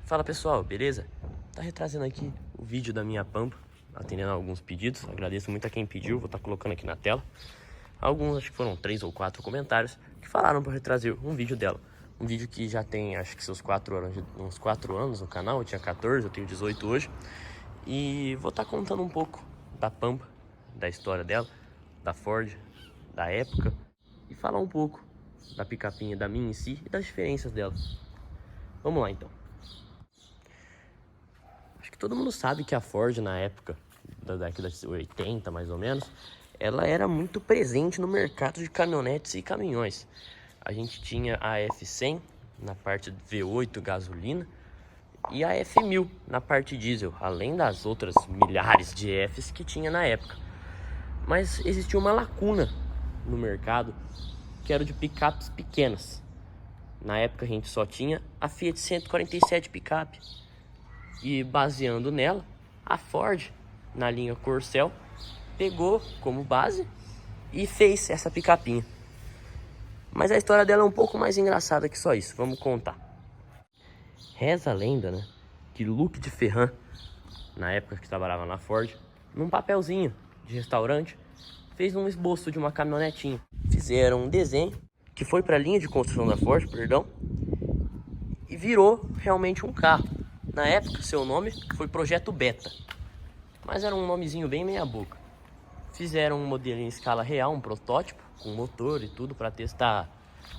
Fala pessoal, beleza? Tá retrazendo aqui o vídeo da minha Pampa, atendendo a alguns pedidos. Agradeço muito a quem pediu, vou estar colocando aqui na tela. Alguns, acho que foram 3 ou 4 comentários que falaram para retrazer um vídeo dela. Um vídeo que já tem, acho que seus 4 anos, uns 4 anos no canal. Eu tinha 14, eu tenho 18 hoje. E vou estar contando um pouco da Pampa, da história dela, da Ford, da época. E falar um pouco da picapinha, da minha em si e das diferenças dela. Vamos lá então. Acho que todo mundo sabe que a Ford, na época da década de 80 mais ou menos, ela era muito presente no mercado de caminhonetes e caminhões. A gente tinha a F100 na parte V8 gasolina e a F1000 na parte diesel, além das outras milhares de Fs que tinha na época. Mas existia uma lacuna no mercado que era de picapes pequenas. Na época a gente só tinha a Fiat 147 picape. E baseando nela, a Ford, na linha Corcel, pegou como base e fez essa picapinha. Mas a história dela é um pouco mais engraçada que só isso, vamos contar. Reza a lenda, né, que Luc de Ferran, na época que trabalhava na Ford, num papelzinho de restaurante, fez um esboço de uma caminhonetinha. Fizeram um desenho que foi para a linha de construção da Ford, e virou realmente um carro. Na época, seu nome foi Projeto Beta, mas era um nomezinho bem meia boca. Fizeram um modelo em escala real, um protótipo, com motor e tudo, para testar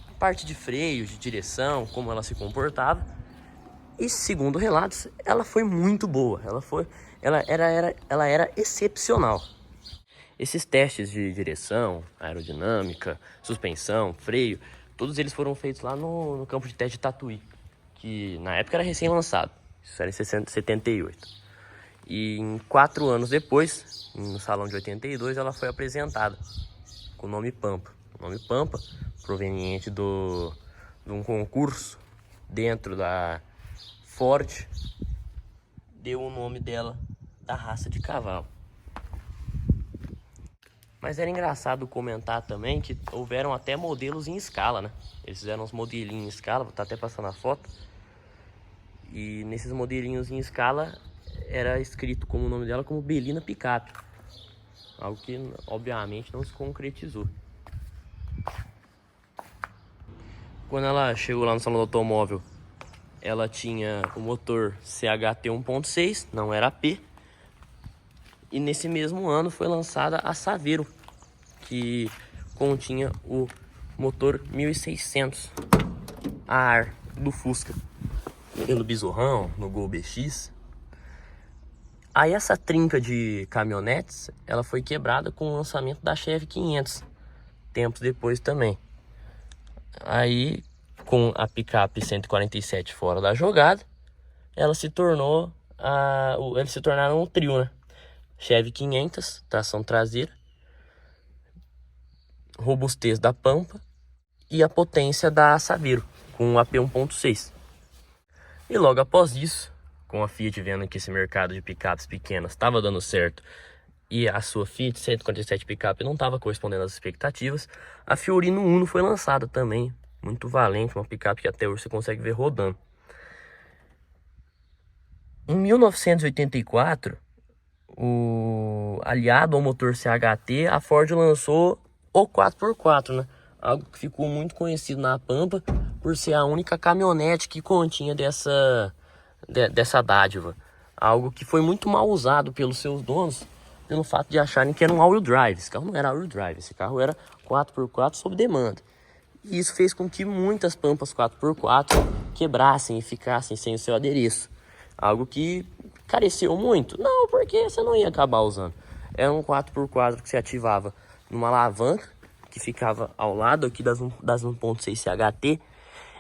a parte de freio, de direção, como ela se comportava. E segundo relatos, ela foi muito boa, ela era excepcional. Esses testes de direção, aerodinâmica, suspensão, freio, todos eles foram feitos lá no campo de teste de Tatuí, que na época era recém-lançado. Isso era em 78. E em 4 anos depois, no Salão de 82, ela foi apresentada com o nome Pampa. O nome Pampa, proveniente de um concurso dentro da Ford, deu o nome dela da raça de cavalo. Mas era engraçado comentar também que houveram até modelos em escala, né? Eles fizeram uns modelinhos em escala, vou estar até passando a foto. E nesses modelinhos em escala era escrito como o nome dela como Belina Picape. Algo que obviamente não se concretizou. Quando ela chegou lá no salão do automóvel, ela tinha o motor CHT 1.6, não era P. E nesse mesmo ano foi lançada a Saveiro, que continha o motor 1600 a ar do Fusca. No Besourrão, no Gol BX. Aí essa trinca de caminhonetes, ela foi quebrada com o lançamento da Chevy 500, tempos depois também. Aí, com a picape 147 fora da jogada, eles se tornaram um trio, né? Chevy 500, tração traseira, robustez da Pampa e a potência da Saveiro, com o AP 1.6. E logo após isso, com a Fiat vendo que esse mercado de picapes pequenas estava dando certo e a sua Fiat 147 picape não estava correspondendo às expectativas, a Fiorino Uno foi lançada também, muito valente, uma picape que até hoje você consegue ver rodando. Em 1984, aliado ao motor CHT, a Ford lançou o 4x4, né? Algo que ficou muito conhecido na Pampa por ser a única caminhonete que continha dessa dádiva. Algo que foi muito mal usado pelos seus donos, pelo fato de acharem que era um all-wheel drive. Esse carro não era all-wheel drive, esse carro era 4x4 sob demanda. E isso fez com que muitas Pampas 4x4 quebrassem e ficassem sem o seu adereço. Algo que careceu muito. Não, porque você não ia acabar usando. Era um 4x4 que se ativava numa alavanca que ficava ao lado aqui das 1.6 CHT.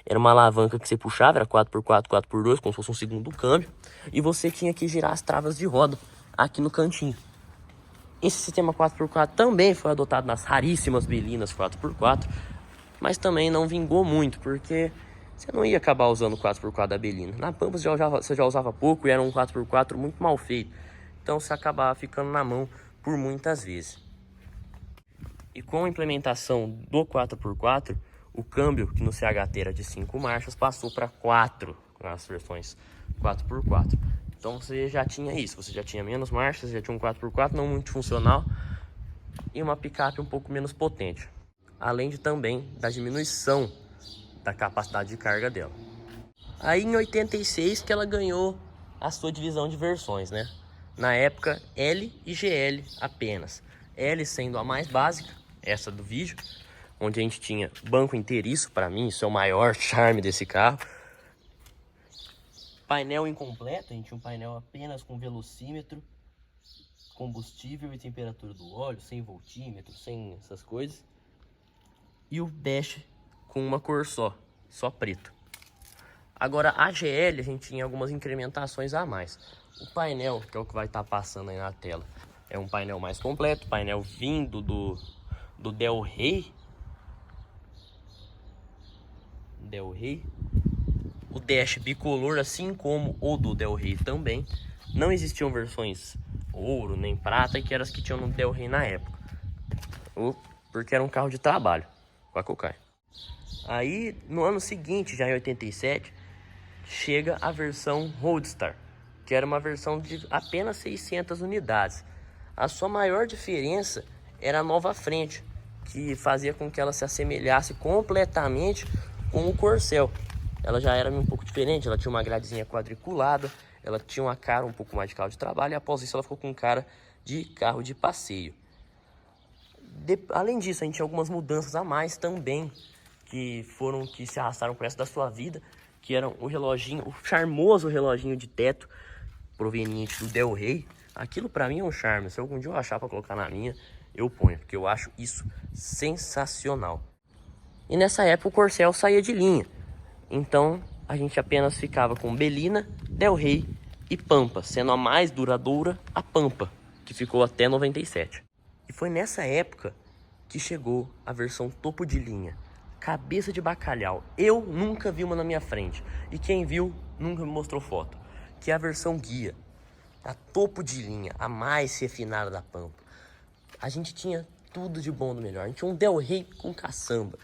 Era uma alavanca que você puxava, era 4x4, 4x2, como se fosse um segundo câmbio. E você tinha que girar as travas de roda aqui no cantinho. Esse sistema 4x4 também foi adotado nas raríssimas Belinas 4x4. Mas também não vingou muito, porque você não ia acabar usando o 4x4 da Belina. Na Pampa você já usava pouco e era um 4x4 muito mal feito. Então você acabava ficando na mão por muitas vezes. E com a implementação do 4x4, o câmbio, que no CHT era de 5 marchas, passou para 4, nas versões 4x4. Então você já tinha isso, você já tinha menos marchas, já tinha um 4x4 não muito funcional e uma picape um pouco menos potente. Além de também da diminuição da capacidade de carga dela. Aí em 86 que ela ganhou a sua divisão de versões, né? Na época L e GL apenas. L sendo a mais básica, essa do vídeo, onde a gente tinha banco inteiriço, para mim isso é o maior charme desse carro. Painel incompleto, a gente tinha um painel apenas com velocímetro, combustível e temperatura do óleo, sem voltímetro, sem essas coisas. E o dash com uma cor só preto. Agora a GL a gente tinha algumas incrementações a mais. O painel, que é o que vai estar passando aí na tela, é um painel mais completo, painel vindo do Del Rey. O dash bicolor, assim como o do Del Rey também. Não existiam versões ouro nem prata, que eram as que tinham no Del Rey na época. Porque era um carro de trabalho com a Kokai. Aí no ano seguinte, já em 87, chega a versão Roadster, que era uma versão de apenas 600 unidades. A sua maior diferença era a nova frente, que fazia com que ela se assemelhasse completamente com o Corcel. Ela já era um pouco diferente, ela tinha uma gradezinha quadriculada, ela tinha uma cara um pouco mais de carro de trabalho, e após isso ela ficou com cara de carro de passeio. Além disso, a gente tinha algumas mudanças a mais também, que se arrastaram pro resto da sua vida, que eram o reloginho, o charmoso reloginho de teto proveniente do Del Rey. Aquilo pra mim é um charme. Se algum dia eu achar pra colocar na minha, eu ponho, porque eu acho isso sensacional. E nessa época o Corcel saía de linha, então a gente apenas ficava com Belina, Del Rey e Pampa, sendo a mais duradoura a Pampa, que ficou até 97. E foi nessa época que chegou a versão topo de linha, cabeça de bacalhau. Eu nunca vi uma na minha frente, e quem viu nunca me mostrou foto, que é a versão guia, a topo de linha, a mais refinada da Pampa. A gente tinha tudo de bom do melhor, a gente tinha um Del Rey com caçamba,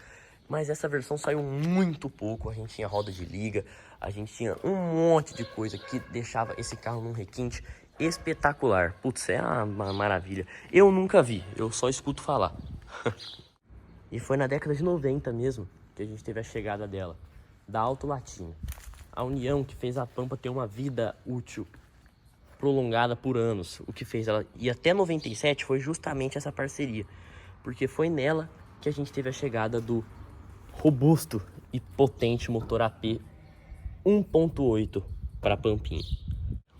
mas essa versão saiu muito pouco. A gente tinha roda de liga, a gente tinha um monte de coisa que deixava esse carro num requinte espetacular. Putz, é uma maravilha. Eu nunca vi, eu só escuto falar. E foi na década de 90 mesmo que a gente teve a chegada dela, da Auto Latina. A união que fez a Pampa ter uma vida útil prolongada por anos. O que fez ela ir até 97 foi justamente essa parceria, porque foi nela que a gente teve a chegada do robusto e potente motor AP 1.8 para Pampinha.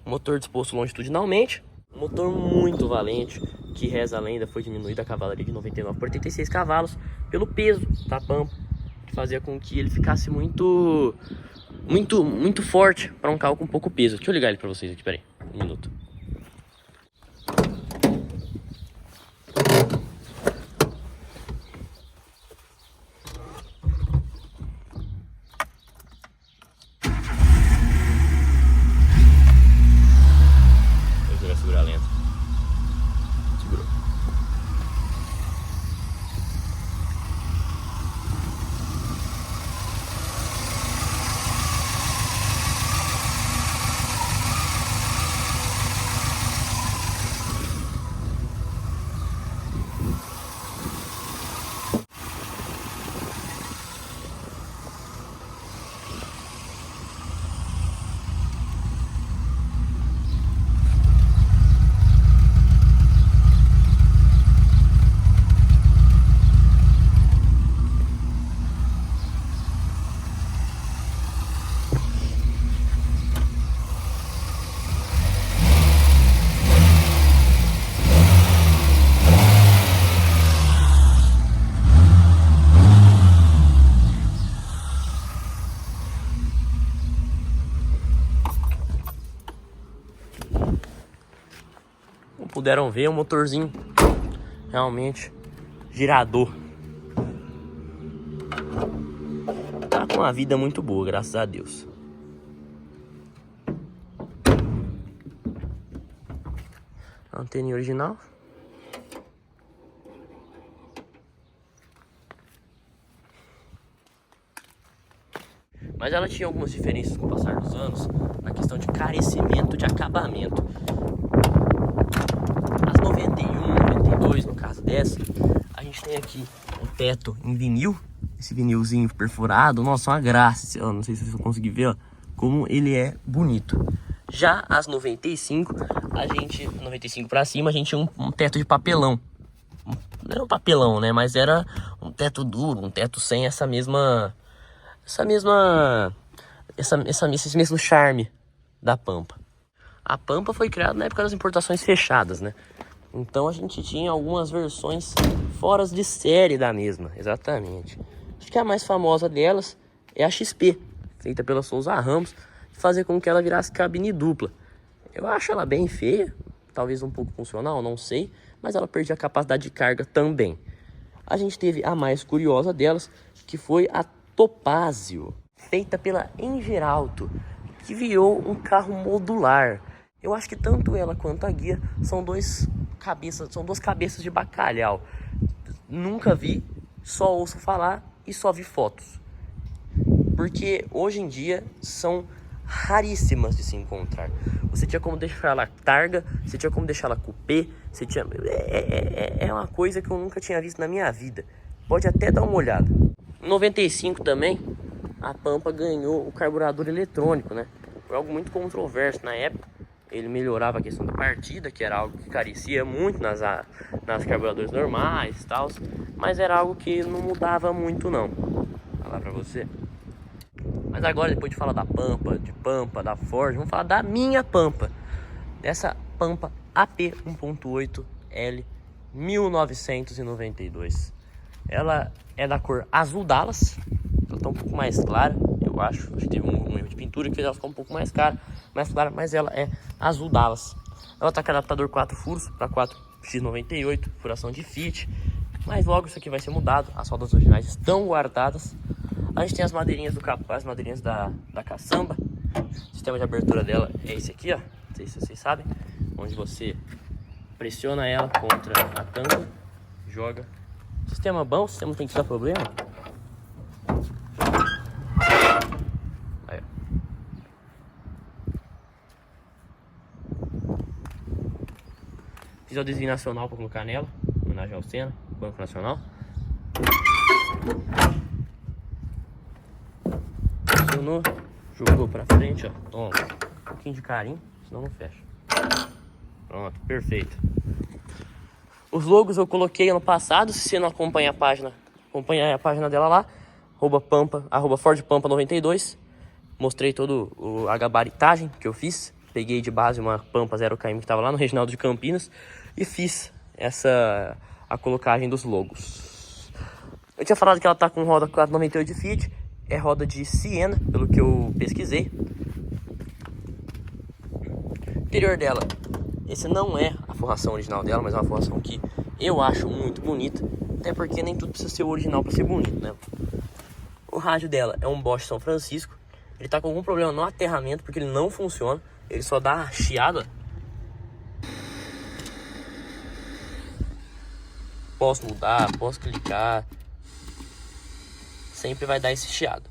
Motor disposto longitudinalmente, motor muito valente, que reza a lenda foi diminuída a cavalaria de 99 por 86 cavalos pelo peso da Pampa, que fazia com que ele ficasse muito forte para um carro com pouco peso. Deixa eu ligar ele para vocês aqui, peraí, um minuto. Segurar lento. Segurou. Como puderam ver, um motorzinho realmente girador. Tá com uma vida muito boa, graças a Deus. Antena original. Mas ela tinha algumas diferenças com o passar dos anos na questão de carecimento de acabamento. As 91, 92, no caso dessa, a gente tem aqui um teto em vinil. Esse vinilzinho perfurado, nossa, uma graça. Eu não sei se vocês vão conseguir ver, ó, como ele é bonito. Já as 95, 95 pra cima, a gente tinha um teto de papelão. Não era um papelão, né? Mas era um teto duro, um teto sem esse mesmo charme da Pampa. A Pampa foi criada na época das importações fechadas, né? Então a gente tinha algumas versões fora de série da mesma, exatamente. Acho que a mais famosa delas é a XP, feita pela Souza Ramos, fazer com que ela virasse cabine dupla. Eu acho ela bem feia, talvez um pouco funcional, não sei, mas ela perdia a capacidade de carga também. A gente teve a mais curiosa delas, que foi a Topázio, feita pela Engerauto, que virou um carro modular. Eu acho que tanto ela quanto a Guia são duas cabeças de bacalhau. Nunca vi, só ouço falar e só vi fotos. Porque hoje em dia são raríssimas de se encontrar. Você tinha como deixar ela targa, você tinha como deixar ela coupé, é uma coisa que eu nunca tinha visto na minha vida. Pode até dar uma olhada. Em 95 também, a Pampa ganhou o carburador eletrônico, né? Foi algo muito controverso na época. Ele melhorava a questão da partida, que era algo que carecia muito nas carburadores normais e tal, mas era algo que não mudava muito não. Vou falar pra você. Mas agora, depois de falar da Pampa, da Ford, vamos falar da minha Pampa. Dessa Pampa AP 1.8L 1992. Ela é da cor azul Dallas. Ela tá um pouco mais clara, eu acho. Acho que teve um erro de pintura que fez ela ficar um pouco mais clara, mas ela é azul Dallas. Ela tá com adaptador 4 furos para 4x98, furação de Fiat. Mas logo isso aqui vai ser mudado. As rodas originais estão guardadas. A gente tem as madeirinhas do capô, as madeirinhas da caçamba. O sistema de abertura dela é esse aqui, ó. Não sei se vocês sabem. Onde você pressiona ela contra a tampa, joga. Sistema bom, o sistema não tem que dar problema. Aí, ó. Fiz o adesivo nacional para colocar nela, em homenagem ao Senna, Banco Nacional. Funcionou, jogou pra frente, ó. Toma, um pouquinho de carinho, senão não fecha. Pronto, perfeito. Os logos eu coloquei ano passado. Se você não acompanha a página, acompanha a página dela lá, @Ford Pampa 92. Mostrei toda a gabaritagem que eu fiz. Peguei de base uma Pampa 0km que estava lá no Reginaldo de Campinas e fiz a colocagem dos logos. Eu tinha falado que ela tá com roda 498 de Fiat. É roda de Siena, pelo que eu pesquisei. O interior dela, esse não é a forração original dela, mas é uma forração que eu acho muito bonita. Até porque nem tudo precisa ser original para ser bonito, né? O rádio dela é um Bosch São Francisco. Ele tá com algum problema no aterramento, porque ele não funciona. Ele só dá chiado. Posso mudar, posso clicar. Sempre vai dar esse chiado.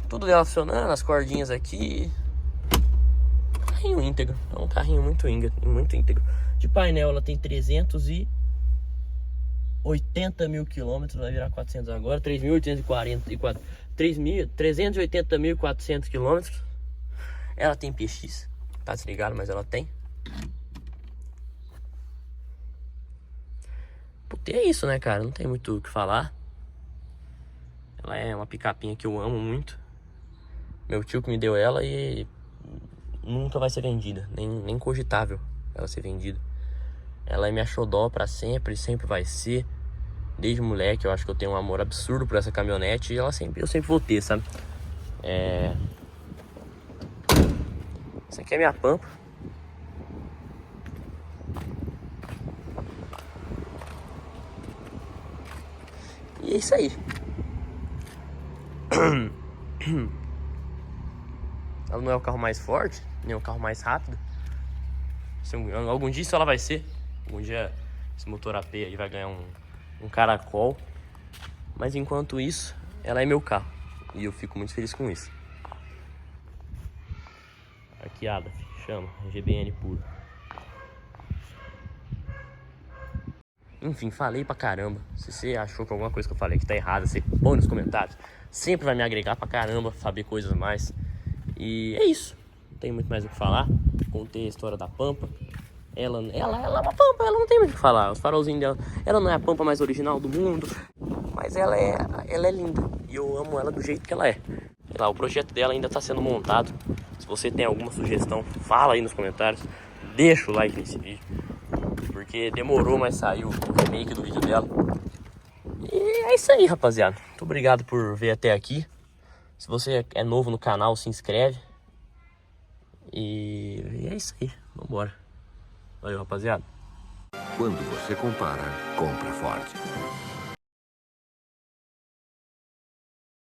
Tudo dela funcionando, as cordinhas aqui. Carrinho íntegro, é um carrinho muito íntegro. De painel ela tem 380 mil quilômetros, vai virar 400 agora, 380.400 quilômetros. Ela tem PX, tá desligado, mas ela tem. Puta, é isso, né, cara? Não tem muito o que falar. Ela é uma picapinha que eu amo muito. Meu tio que me deu ela e nunca vai ser vendida, nem cogitável ela ser vendida. Ela é minha xodó pra sempre, sempre vai ser. Desde moleque eu acho que eu tenho um amor absurdo por essa caminhonete e eu sempre vou ter, sabe? Essa aqui é minha Pampa. E é isso aí. Ela não é o carro mais forte, nem o carro mais rápido. Algum dia isso ela vai ser. Algum dia esse motor AP aí vai ganhar um caracol. Mas enquanto isso, ela é meu carro. E eu fico muito feliz com isso. Arqueada, chama, GBN puro. Enfim, falei pra caramba. Se você achou que alguma coisa que eu falei que tá errada, você põe nos comentários. Sempre vai me agregar pra caramba, saber coisas a mais. E é isso. Não tem muito mais o que falar. Contei a história da Pampa. Ela é uma Pampa, ela não tem muito o que falar. Os farolzinhos dela, ela não é a Pampa mais original do mundo, mas ela é linda. E eu amo ela do jeito que ela é. Sei lá, o projeto dela ainda tá sendo montado. Se você tem alguma sugestão, fala aí nos comentários. Deixa o like nesse vídeo, porque demorou, mas saiu o remake do vídeo dela. E é isso aí, rapaziada. Muito obrigado por ver até aqui. Se você é novo no canal, se inscreve. E é isso aí. Vambora. Valeu, rapaziada. Quando você compara, compra Ford.